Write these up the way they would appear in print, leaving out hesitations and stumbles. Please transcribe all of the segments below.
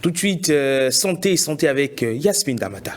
Tout de suite, santé avec Yasmine Damata.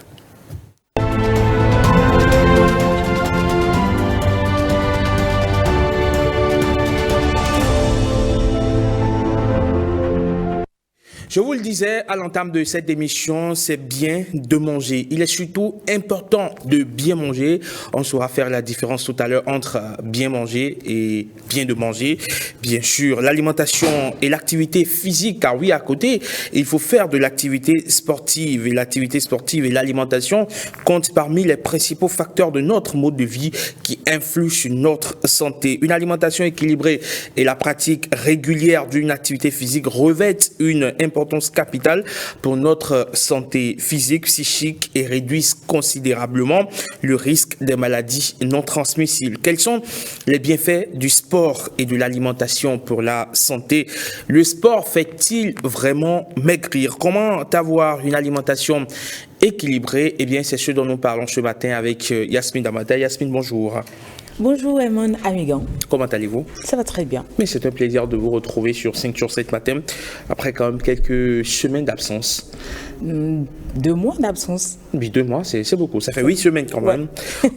Je vous le disais à l'entame de cette émission, c'est bien de manger. Il est surtout important de bien manger. On saura faire la différence tout à l'heure entre bien manger et bien de manger. Bien sûr, l'alimentation et l'activité physique, car oui, à côté, il faut faire de l'activité sportive. Et l'activité sportive et l'alimentation comptent parmi les principaux facteurs de notre mode de vie qui influent sur notre santé. Une alimentation équilibrée et la pratique régulière d'une activité physique revêtent une importance capitale pour notre santé physique, psychique et réduisent considérablement le risque des maladies non transmissibles. Quels sont les bienfaits du sport et de l'alimentation pour la santé? Le sport fait-il vraiment maigrir? Comment avoir une alimentation équilibrée? Eh bien, c'est ce dont nous parlons ce matin avec Yasmine Damata. Yasmine, bonjour. Bonjour Emon Amigan. Comment allez-vous? Ça va très bien. Mais c'est un plaisir de vous retrouver sur 5 sur 7 matin, après quand même quelques semaines d'absence. 2 mois d'absence. Oui, 2 mois, c'est beaucoup. Ça fait 8 semaines quand même.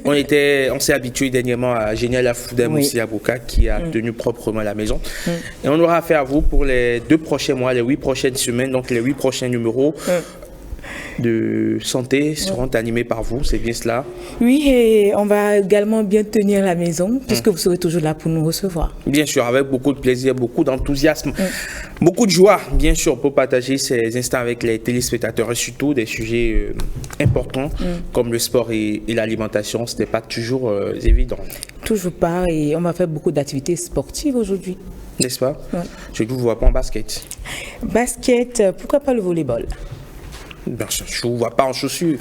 Ouais. On s'est habitué dernièrement à Génial Afoudem aussi à Boka qui a tenu proprement la maison. Et on aura affaire à vous pour les 2 prochains mois, les 8 prochaines semaines, donc les 8 prochains numéros. De santé seront animés par vous, c'est bien cela? Oui, et on va également bien tenir la maison, puisque vous serez toujours là pour nous recevoir. Bien sûr, avec beaucoup de plaisir, beaucoup d'enthousiasme, beaucoup de joie, bien sûr, pour partager ces instants avec les téléspectateurs et surtout des sujets importants comme le sport et l'alimentation. Ce n'est pas toujours évident. Toujours pas, et on va faire beaucoup d'activités sportives aujourd'hui. N'est-ce pas? Je ne vous vois pas en basket. Basket, pourquoi pas le volleyball? Ben, je ne vous vois pas en chaussures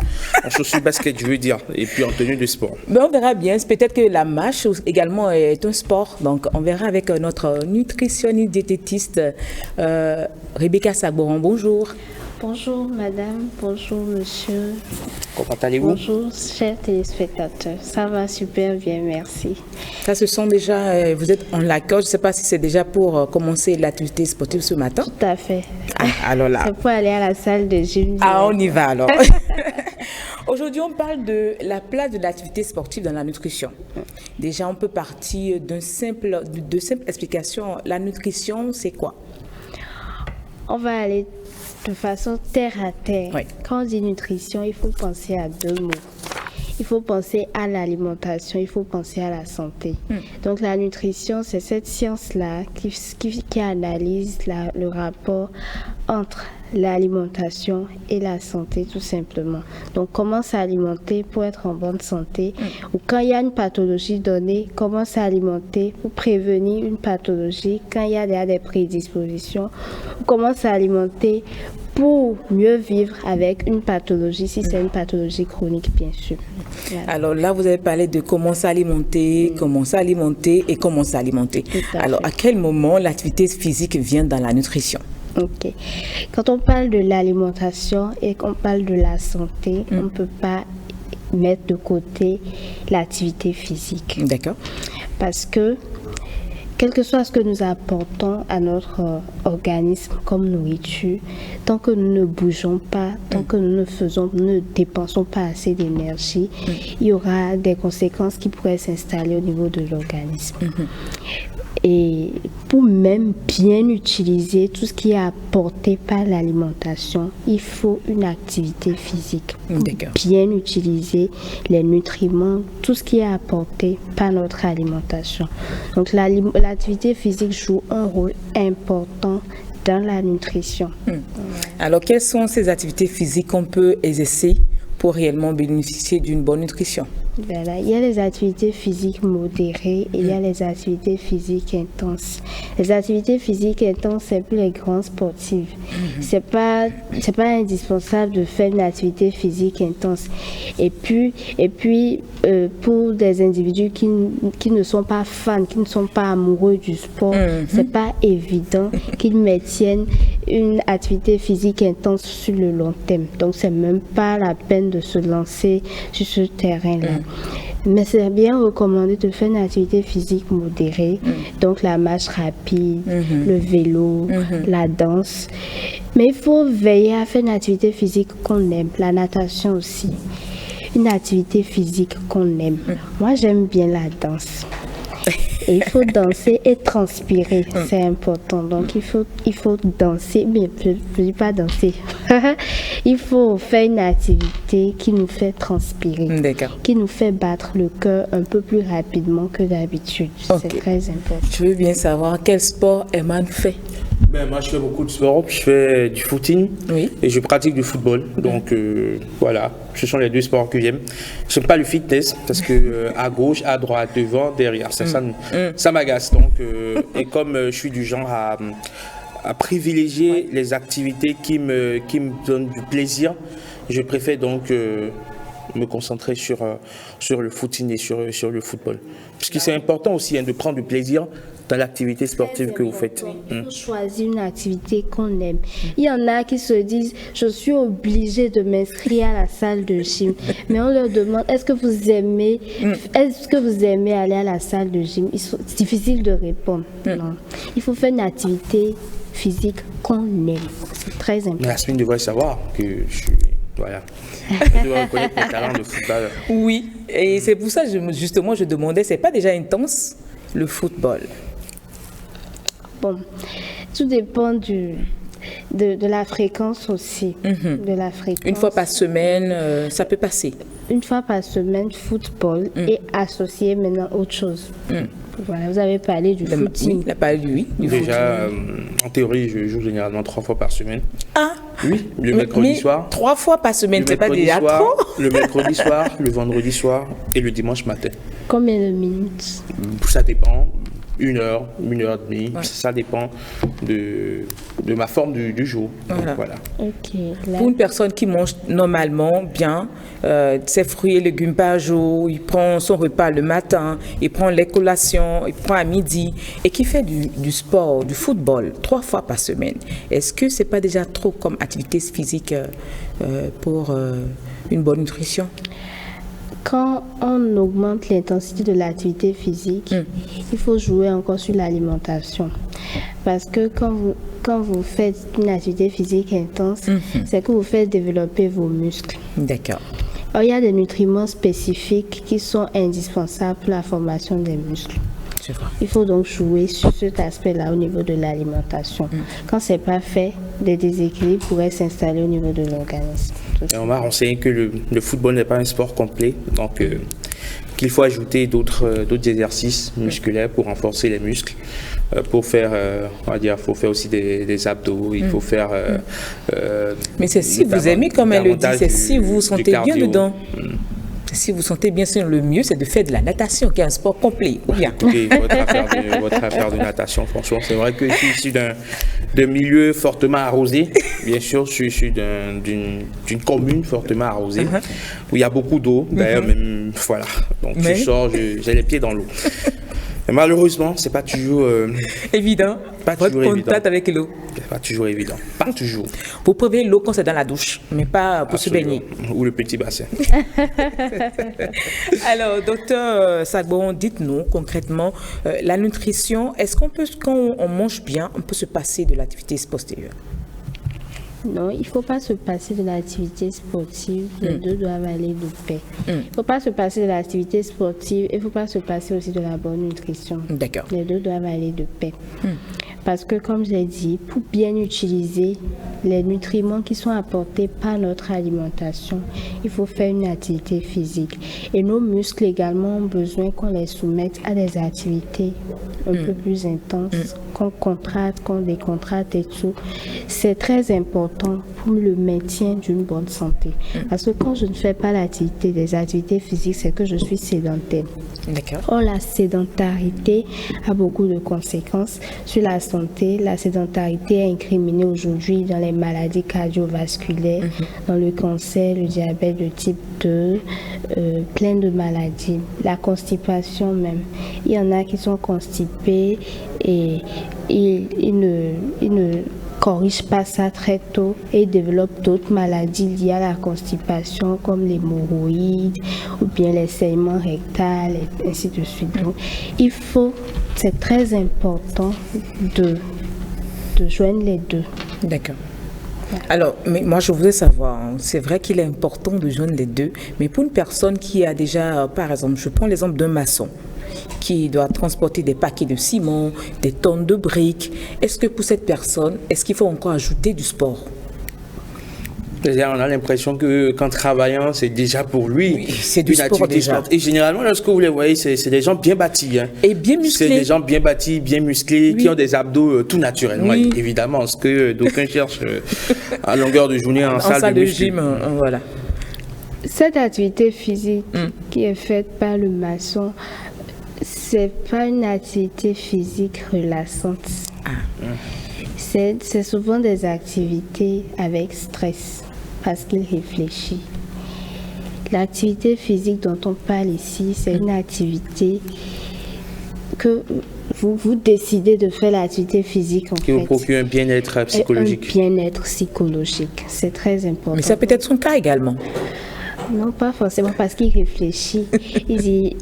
basket, je veux dire, et puis en tenue de sport. Ben, on verra bien. Peut-être que la marche également est un sport. Donc, on verra avec notre nutritionniste diététiste Rebecca Sagboran. Bonjour. Bonjour madame, bonjour monsieur. Comment allez-vous? Bonjour chers téléspectateurs, ça va super bien, merci. Ça se sent déjà, vous êtes en l'accord, je ne sais pas si c'est déjà pour commencer l'activité sportive ce matin. Tout à fait. Alors là. C'est pour aller à la salle de gym. On y va alors. Aujourd'hui, on parle de la place de l'activité sportive dans la nutrition. Déjà, on peut partir de simple explication. La nutrition, c'est quoi? On va aller de façon terre à terre. Oui. Quand on dit nutrition, il faut penser à 2 mots. Il faut penser à l'alimentation, il faut penser à la santé. Donc la nutrition, c'est cette science-là qui analyse le rapport entre l'alimentation et la santé tout simplement. Donc comment s'alimenter pour être en bonne santé ou quand il y a une pathologie donnée, comment s'alimenter pour prévenir une pathologie quand il y a des prédispositions ou comment s'alimenter pour mieux vivre avec une pathologie, si c'est une pathologie chronique, bien sûr. Voilà. Alors là, vous avez parlé de comment s'alimenter, et comment s'alimenter. Alors, à quel moment l'activité physique vient dans la nutrition? Ok. Quand on parle de l'alimentation et qu'on parle de la santé, on ne peut pas mettre de côté l'activité physique. D'accord. Parce que quel que soit ce que nous apportons à notre organisme comme nourriture, tant que nous ne bougeons pas, tant que nous ne dépensons pas assez d'énergie, il y aura des conséquences qui pourraient s'installer au niveau de l'organisme. Et pour même bien utiliser tout ce qui est apporté par l'alimentation, il faut une activité physique. Pour bien utiliser les nutriments, tout ce qui est apporté par notre alimentation. Donc l'activité physique joue un rôle important dans la nutrition. Alors quelles sont ces activités physiques qu'on peut exercer pour réellement bénéficier d'une bonne nutrition? Voilà. Il y a les activités physiques modérées et il y a les activités physiques intenses. Les activités physiques intenses, c'est pour les grands sportifs. C'est pas indispensable de faire une activité physique intense. Et puis pour des individus qui ne sont pas fans, qui ne sont pas amoureux du sport, c'est pas évident qu'ils maintiennent une activité physique intense sur le long terme. Donc c'est même pas la peine de se lancer sur ce terrain-là. Mais c'est bien recommandé de faire une activité physique modérée, donc la marche rapide, le vélo, la danse. Mais il faut veiller à faire une activité physique qu'on aime, la natation aussi. Une activité physique qu'on aime. Moi, j'aime bien la danse. Et il faut danser et transpirer, c'est important. Donc il faut danser, mais je ne dis pas danser. Il faut faire une activité qui nous fait transpirer, qui nous fait battre le cœur un peu plus rapidement que d'habitude. C'est très important. Je veux bien savoir quel sport Eman fait. Moi, je fais beaucoup de sport. Je fais du footing et je pratique du football. Donc, voilà, ce sont les deux sports que j'aime. Je n'aime pas le fitness parce que à gauche, à droite, devant, derrière, ça m'agace. Donc, et comme je suis du genre à privilégier les activités qui me donnent du plaisir, je préfère donc me concentrer sur le footing et sur le football. Parce que c'est important aussi de prendre du plaisir dans l'activité sportive que vous faites. Il faut choisir une activité qu'on aime. Il y en a qui se disent, je suis obligée de m'inscrire à la salle de gym. Mais on leur demande, est-ce que vous aimez aller à la salle de gym? C'est difficile de répondre. Non. Il faut faire une activité physique qu'on aime. C'est très important. Mais Yasmine devrait savoir que je suis... Voilà. Je dois reconnaître mes talents de football. Oui, et c'est pour ça que je demandais, c'est pas déjà intense le football? Bon, tout dépend de la fréquence aussi. De la fréquence. Une fois par semaine, ça peut passer. Une fois par semaine, football et associer maintenant autre chose. Voilà, vous avez parlé du footing. Oui, il a parlé du Déjà, en théorie, je joue généralement 3 fois par semaine. Ah oui, le mercredi soir. 3 fois par semaine, c'est pas déjà trop? Le mercredi soir, le vendredi soir et le dimanche matin. Combien de minutes? Ça dépend. 1 heure, 1 heure et demie, ça dépend de ma forme du jour. Voilà. Donc, voilà. Pour une personne qui mange normalement bien, ses fruits et légumes par jour, il prend son repas le matin, il prend les collations, il prend à midi, et qui fait du sport, du football 3 fois par semaine, est-ce que c'est pas déjà trop comme activité physique pour une bonne nutrition? Quand on augmente l'intensité de l'activité physique, il faut jouer encore sur l'alimentation. Parce que quand vous faites une activité physique intense, c'est que vous faites développer vos muscles. D'accord. Alors, il y a des nutriments spécifiques qui sont indispensables pour la formation des muscles. Il faut donc jouer sur cet aspect-là au niveau de l'alimentation. Quand ce n'est pas fait, des déséquilibres pourraient s'installer au niveau de l'organisme. Et on m'a renseigné que le football n'est pas un sport complet, donc qu'il faut ajouter d'autres exercices musculaires pour renforcer les muscles, pour faire, on va dire, faut faire aussi des abdos, il faut faire... Mais c'est si vous aimez, comme elle le dit, c'est si vous vous sentez bien dedans. Si vous sentez bien, le mieux, c'est de faire de la natation, qui est un sport complet. Bien. Écoutez, votre affaire de natation, franchement, c'est vrai que je suis issu d'un milieu fortement arrosé. Bien sûr, je suis issu d'une commune fortement arrosée, où il y a beaucoup d'eau. D'ailleurs, même, voilà. Donc, je sors, j'ai les pieds dans l'eau. Mais malheureusement, c'est pas toujours évident. Votre contact avec l'eau. C'est pas toujours évident. Pas toujours. Vous pouvez l'eau quand c'est dans la douche, mais pas pour se baigner. Ou le petit bassin. Alors, docteur Sagbon, dites-nous concrètement, la nutrition, est-ce qu'on peut, quand on mange bien, on peut se passer de l'activité sportive? Non, il ne faut pas se passer de l'activité sportive. Les deux doivent aller de pair. Il ne faut pas se passer de l'activité sportive et il ne faut pas se passer aussi de la bonne nutrition. D'accord. Les deux doivent aller de pair. Parce que, comme j'ai dit, pour bien utiliser les nutriments qui sont apportés par notre alimentation, il faut faire une activité physique. Et nos muscles également ont besoin qu'on les soumette à des activités un peu plus intenses, qu'on contracte, qu'on décontracte et tout. C'est très important pour le maintien d'une bonne santé. Parce que quand je ne fais pas des activités physiques, c'est que je suis sédentaire. D'accord. Or, la sédentarité a beaucoup de conséquences sur la santé. La sédentarité est incriminée aujourd'hui dans les maladies cardiovasculaires, dans le cancer, le diabète de type 2, plein de maladies. La constipation même. Il y en a qui sont constipés et ils ne corrigent pas ça très tôt et développent d'autres maladies liées à la constipation comme l'hémorroïde ou bien les saignements rectales et ainsi de suite. Donc, c'est très important de joindre les deux. D'accord. Alors, mais moi, je voudrais savoir, hein, c'est vrai qu'il est important de joindre les deux, mais pour une personne qui a déjà, par exemple, je prends l'exemple d'un maçon qui doit transporter des paquets de ciment, des tonnes de briques, est-ce que pour cette personne, est-ce qu'il faut encore ajouter du sport? On a l'impression qu'en travaillant, c'est déjà pour lui oui, c'est du sport déjà. Et généralement, lorsque vous les voyez, c'est des gens bien bâtis. Hein. Et bien musclés. C'est des gens bien bâtis, bien musclés, oui. Qui ont des abdos tout naturellement, oui. Évidemment, ce que d'aucuns cherchent à longueur de journée en salle de gym. Voilà. Cette activité physique qui est faite par le maçon, c'est pas une activité physique relaxante. C'est souvent des activités avec stress parce qu'il réfléchit. L'activité physique dont on parle ici, c'est une activité que vous décidez de faire l'activité physique qui vous procure un bien-être psychologique. Un bien-être psychologique, c'est très important. Mais ça peut être son cas également. Non, pas forcément parce qu'il réfléchit. Il dit,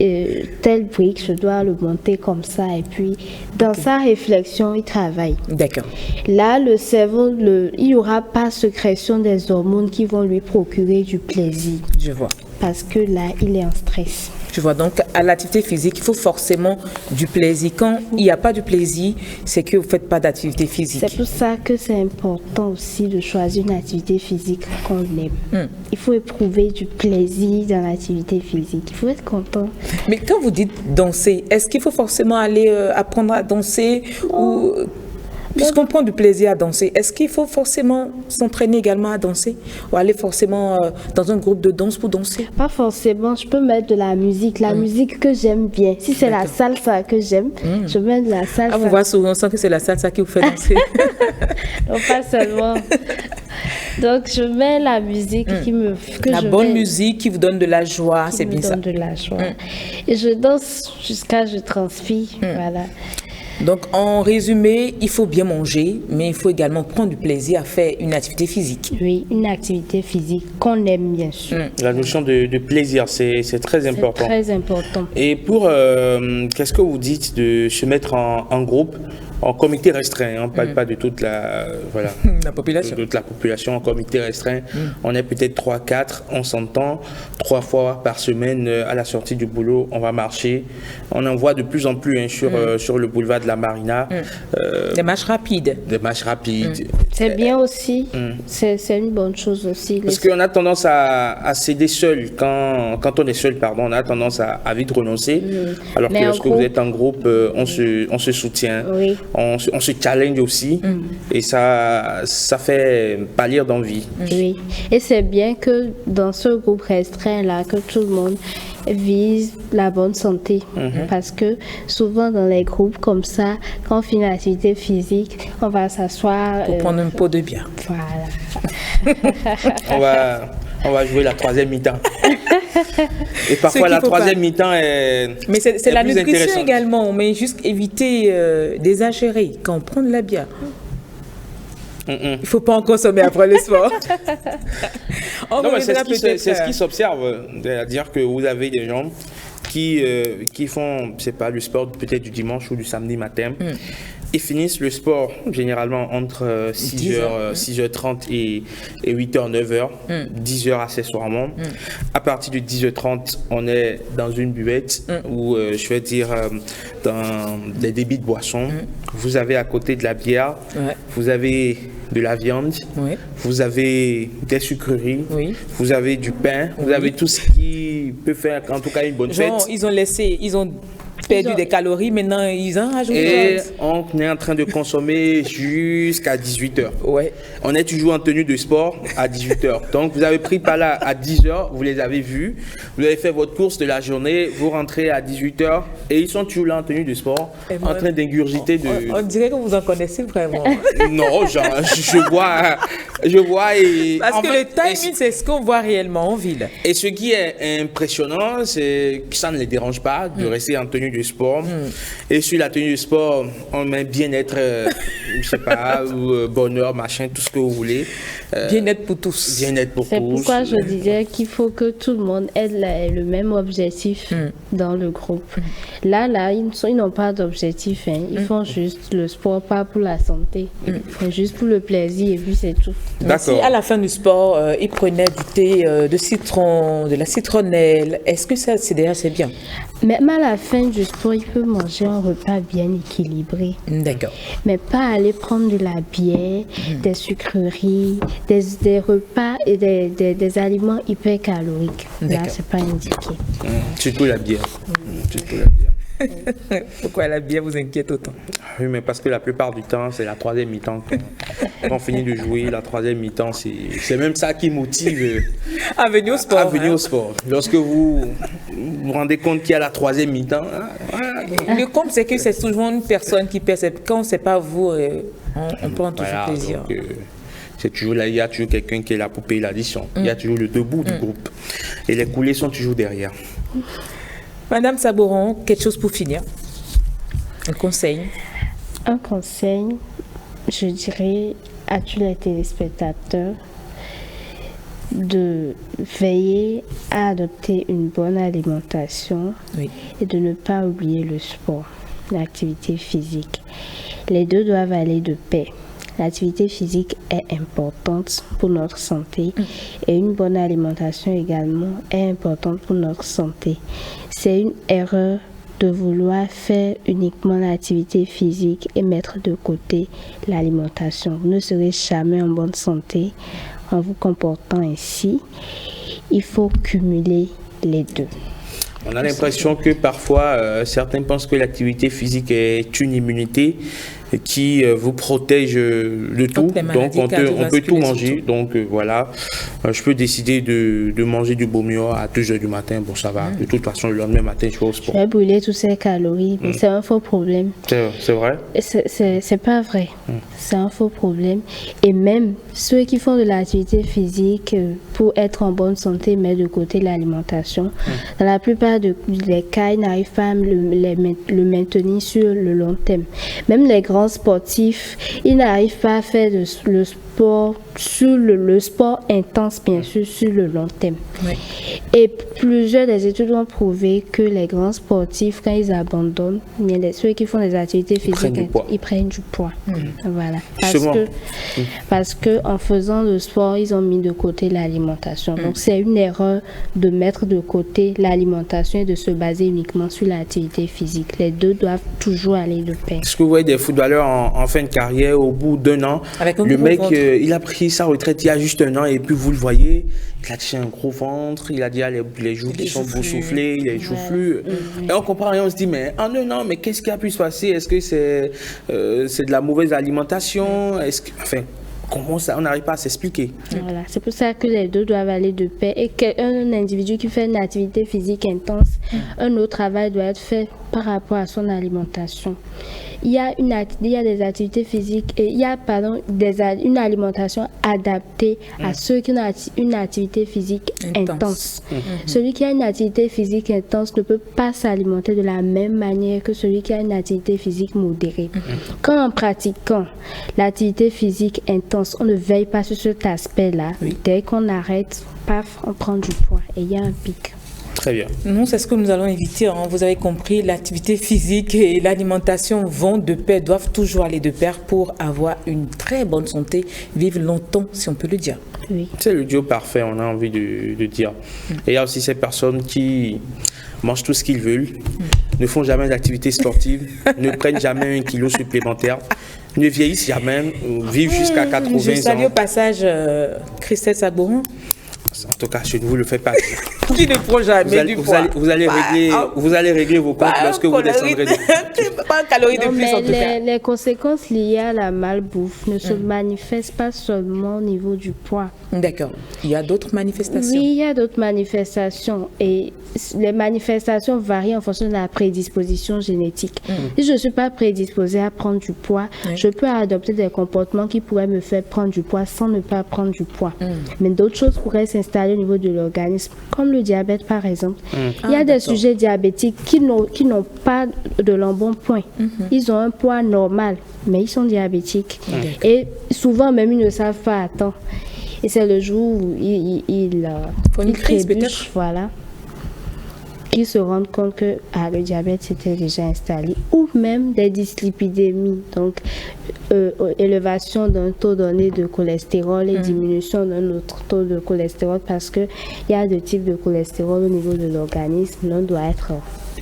telle brique, je dois le monter comme ça. Et puis, dans sa réflexion, il travaille. D'accord. Là, le cerveau, il n'y aura pas sécrétion des hormones qui vont lui procurer du plaisir. Je vois. Parce que là, il est en stress. Tu vois, donc à l'activité physique, il faut forcément du plaisir. Quand il n'y a pas de plaisir, c'est que vous ne faites pas d'activité physique. C'est pour ça que c'est important aussi de choisir une activité physique qu'on aime. Il faut éprouver du plaisir dans l'activité physique. Il faut être content. Mais quand vous dites danser, est-ce qu'il faut forcément aller apprendre à danser ou... Puisqu'on prend du plaisir à danser, est-ce qu'il faut forcément s'entraîner également à danser ou aller forcément dans un groupe de danse pour danser? Pas forcément, je peux mettre de la musique que j'aime bien. Si c'est la salsa que j'aime, je mets de la salsa. Ah, vous voyez souvent que c'est la salsa qui vous fait danser. Non, pas seulement. Donc, je mets la musique musique qui vous donne de la joie, c'est bien ça. Qui me donne de la joie. Et je danse jusqu'à ce que je transpire, voilà. Donc, en résumé, il faut bien manger, mais il faut également prendre du plaisir à faire une activité physique. Oui, une activité physique qu'on aime bien sûr. La notion de plaisir, c'est très important. C'est très important. Et pour, qu'est-ce que vous dites de se mettre en groupe, en comité restreint, on ne parle pas de toute la, la population. De toute la population en comité restreint. On est peut-être 3-4, on s'entend 3 fois par semaine à la sortie du boulot, on va marcher. On en voit de plus en plus sur le boulevard de la Marina. Des marches rapides. Des marches rapides. C'est bien aussi, c'est une bonne chose aussi. Parce qu'on a tendance à céder seul, quand on est seul, on a tendance à vite renoncer. Alors que lorsque vous êtes en groupe, on se soutient. Oui. On se challenge aussi et ça fait pâlir d'envie. Oui, et c'est bien que dans ce groupe restreint-là, que tout le monde vise la bonne santé. Parce que souvent dans les groupes comme ça, quand on fait une activité physique, on va s'asseoir... Pour prendre un pot de bière. Voilà. On va jouer la 3e mi-temps. Et parfois la 3e mi-temps est... Mais c'est la nutrition également, mais juste éviter d'exagérer quand on prend de la bière. Il ne faut pas en consommer après le sport. Non, mais c'est ce qui s'observe. C'est-à-dire que vous avez des gens qui font, je sais pas, le sport peut-être du dimanche ou du samedi matin. Ils finissent le sport généralement entre 6h30 et 8h, 9h, 10h accessoirement. À partir de 10h30, on est dans une buvette où, je vais dire, dans des débits de boissons. Vous avez à côté de la bière, vous avez de la viande, vous avez des sucreries, vous avez du pain, vous avez tout ce qui peut faire en tout cas une bonne fête. Ils ont perdu des calories, maintenant ils en rajoutent. Et on est en train de consommer jusqu'à 18h. On est toujours en tenue de sport à 18h. Donc vous avez pris par là à 10h, vous les avez vus, vous avez fait votre course de la journée, vous rentrez à 18h et ils sont toujours là en tenue de sport, en train d'ingurgiter de... On dirait que vous en connaissez vraiment. Non, je vois et... Parce que le timing, c'est ce qu'on voit réellement en ville. Et ce qui est impressionnant, c'est que ça ne les dérange pas de rester en tenue de sport. Et sur la tenue de sport, on met bien-être, je sais pas, ou bonheur, machin, tout ce que vous voulez. Bien-être pour tous. Bien-être pour tous. C'est pourquoi je disais qu'il faut que tout le monde ait le même objectif dans le groupe. Là, ils n'ont pas d'objectif. Hein. Ils font juste le sport, pas pour la santé. Ils font juste pour le plaisir et puis c'est tout. Si à la fin du sport, ils prenaient du thé de citron, de la citronnelle, est-ce que ça, c'est bien? Même à la fin du sport, il peut manger un repas bien équilibré. D'accord. Mais pas aller prendre de la bière, des sucreries, des repas et des aliments hypercaloriques. Là, c'est pas indiqué. Surtout la bière. Surtout la bière. Pourquoi la bière vous inquiète autant? Oui, mais parce que la plupart du temps, c'est la troisième mi-temps. Quand on finit de jouer, la troisième mi-temps, c'est même ça qui motive à venir au sport. À venir au sport. Lorsque vous vous rendez compte qu'il y a la troisième mi-temps. Le compte, c'est que c'est toujours une personne qui perd. Quand ce n'est pas vous, on prend toujours plaisir. Donc, c'est toujours là, il y a toujours quelqu'un qui est là pour payer l'addition. Il y a toujours le debout du groupe. Et les coulées sont toujours derrière. Madame Sabouron, quelque chose pour finir? Un conseil? Un conseil, je dirais à tous les téléspectateurs de veiller à adopter une bonne alimentation et de ne pas oublier le sport, l'activité physique. Les deux doivent aller de pair. L'activité physique est importante pour notre santé et une bonne alimentation également est importante pour notre santé. C'est une erreur de vouloir faire uniquement l'activité physique et mettre de côté l'alimentation. Vous ne serez jamais en bonne santé en vous comportant ainsi. Il faut cumuler les deux. On a l'impression que parfois, certains pensent que l'activité physique est une immunité qui vous protège de tout. Donc, on peut tout manger. Donc, voilà, je peux décider de manger du baumeau à 2h du matin. Bon, ça va. De toute façon, le lendemain matin, je vais au sport. Je vais brûler toutes ces calories. Mais c'est un faux problème. C'est vrai? C'est pas vrai. C'est un faux problème. Et même ceux qui font de l'activité physique pour être en bonne santé, mettent de côté l'alimentation. Dans la plupart des cas, ils n'arrivent pas à le maintenir sur le long terme. Même les grands sportifs, ils n'arrivent pas à faire le sport sur le sport intense, bien sûr, sur le long terme. Et plusieurs des études ont prouvé que les grands sportifs, quand ils abandonnent, ceux qui font des activités physiques, ils prennent du poids. Voilà. Parce que en faisant le sport, ils ont mis de côté l'alimentation. Donc c'est une erreur de mettre de côté l'alimentation et de se baser uniquement sur l'activité physique. Les deux doivent toujours aller de pair. Est-ce que vous voyez des footballeurs en fin de carrière, au bout d'1 an, le mec, il a pris sa retraite il y a juste 1 an et puis vous le voyez, il a déjà un gros ventre, il a déjà les joues qui sont boursouflées, il est joufflu. Et on comprend rien, on se dit, mais en 1 an, mais qu'est-ce qui a pu se passer? Est-ce que c'est de la mauvaise alimentation? Comment ça, on n'arrive pas à s'expliquer. Voilà, c'est pour ça que les deux doivent aller de pair. Et qu'un individu qui fait une activité physique intense, un autre travail doit être fait par rapport à son alimentation. Il y a des activités physiques et il y a une alimentation adaptée à ceux qui ont une activité physique intense. Celui qui a une activité physique intense ne peut pas s'alimenter de la même manière que celui qui a une activité physique modérée. Quand en pratiquant l'activité physique intense, on ne veille pas sur cet aspect-là, dès qu'on arrête, paf, on prend du poids et il y a un pic. Très bien. Nous, c'est ce que nous allons éviter. Vous avez compris, l'activité physique et l'alimentation vont de pair, doivent toujours aller de pair pour avoir une très bonne santé, vivre longtemps, si on peut le dire. Oui. C'est le duo parfait, on a envie de dire. Et il y a aussi ces personnes qui mangent tout ce qu'ils veulent, ne font jamais d'activité sportive, ne prennent jamais 1 kilo supplémentaire, ne vieillissent jamais, vivent jusqu'à 80 ans. Je salue au passage Christelle Sabouron. En tout cas, je ne vous le fais pas dire. Qui ne prend jamais du poids. Vous allez régler vos comptes lorsque vous descendrez. Pas de calories de Non, plus, mais en tout cas. les conséquences liées à la malbouffe ne se manifestent pas seulement au niveau du poids. D'accord. Il y a d'autres manifestations. Oui, il y a d'autres manifestations et les manifestations varient en fonction de la prédisposition génétique. Si je ne suis pas prédisposée à prendre du poids, je peux adopter des comportements qui pourraient me faire prendre du poids sans ne pas prendre du poids. Mais d'autres choses pourraient s'installer au niveau de l'organisme, comme le diabète par exemple. Il y a des sujets diabétiques qui n'ont pas de l'embonpoint. Ils ont un poids normal, mais ils sont diabétiques. Et souvent même, ils ne savent pas attendre. Et c'est le jour où ils trébuchent, voilà, qu'ils se rendent compte que le diabète s'était déjà installé. Ou même des dyslipidémies, donc élévation d'un taux donné de cholestérol et diminution d'un autre taux de cholestérol parce qu'il y a deux types de cholestérol au niveau de l'organisme. L'un doit être...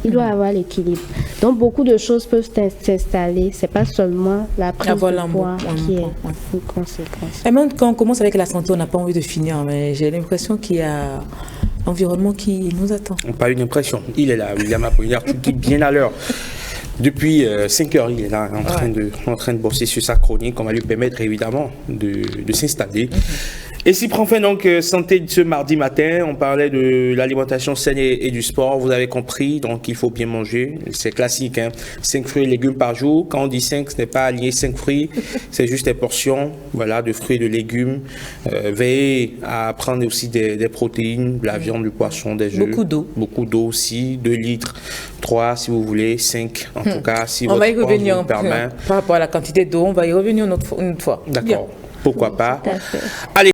Il doit avoir l'équilibre. Donc, beaucoup de choses peuvent s'installer. Ce n'est pas seulement la prise de poids qui est une conséquence. Et même quand on commence avec la santé, on n'a pas envie de finir. Mais j'ai l'impression qu'il y a l'environnement qui nous attend. Pas une impression. Il est là, William Apollinaire, tu dis bien à l'heure. Depuis 5 heures, il est là en train de bosser sur sa chronique. On va lui permettre évidemment de s'installer. Et si prend fin donc santé de ce mardi matin, on parlait de l'alimentation saine et du sport, vous avez compris, donc il faut bien manger, c'est classique, 5 fruits et légumes par jour. Quand on dit 5, ce n'est pas aligné 5 fruits, c'est juste des portions, voilà, de fruits et de légumes. Veillez à prendre aussi des protéines, de la viande, du poisson, des œufs. Beaucoup d'eau. Beaucoup d'eau aussi, 2 litres, 3 si vous voulez, 5 en tout cas, si on votre va y corps revenir vous permet. par rapport à la quantité d'eau, on va y revenir une autre fois. D'accord, pourquoi pas. Tout à fait. Allez.